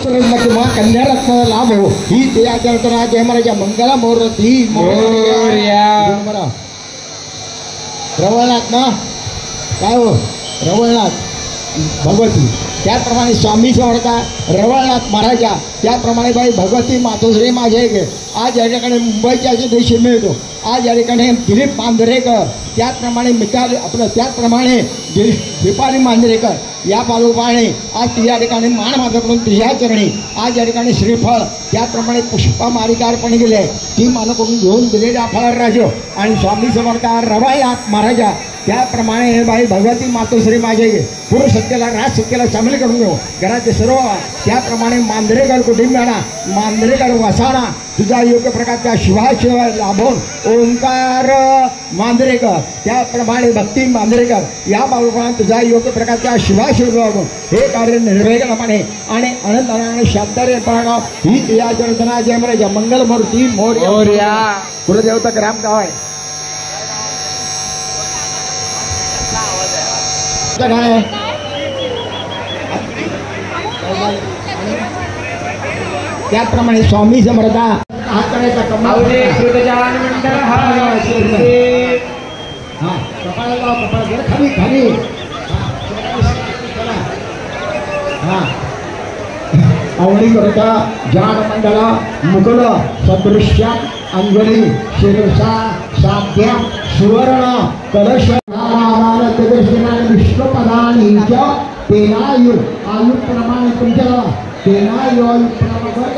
पुत्ररत्न किंवा कन्यारत्न लाभ हो ही त्या चरतना जय महाराजा मंगला मोरती मोरया. रवळनाथ ना काय हो रवळनाथ भगवती त्याप्रमाणे स्वामी समर्था रवळनाथ महाराजा त्याप्रमाणे बाई भगवती मातोश्री माझे आज या ठिकाणी मुंबईच्या दिवशी मिळतो. आज या ठिकाणी दिलीप मांजरेकर त्याचप्रमाणे मिताली आपलं त्याचप्रमाणे दीपाली मांजरेकर या पालोपाने आज या ठिकाणी मान माझ्याकडून तुझ्या चरणी आज या ठिकाणी श्रीफळ त्याचप्रमाणे पुष्पा मारिकारपणे गेले ती मानकडून घेऊन दिलेल्या फळ राजो आणि स्वामी समर्था रवळनाथ महाराजा त्याप्रमाणे हे बाई भगवती मातोश्री माझे पूर्व सत्तेला राज सत्तेला सामील करून घेऊ घराचे सर्व त्याप्रमाणे मांजरेकर कुटुंबियांना मांजरेकर वसाणा तुझा योग्य प्रकारचा शिवाशिवाय लाभून ओंकार मांजरेकर त्याप्रमाणे भक्ती मांजरेकर या बाबतीत तुझा योग्य प्रकारचा शिवाशिव लाभून हे कार्य निर्वेगळपणे आणि आनंदाने आणि शांततेपणाने ही तुझ्या चरतना जय महाराज मंगलमूर्ती मोरया. कुलदेवता ग्राम गाव आहे काय त्याप्रमाणे स्वामी समर्था हात करायचा कपाळाला खाली खाली आवडी करता जान मंडळा मुकुल सदृश्य अंजली शिरसा साध्या सुवर्ण कलश विश्वपदानी तेनायु आयु प्रमाणे तुमच्या तेनायु आयु प्रमाणे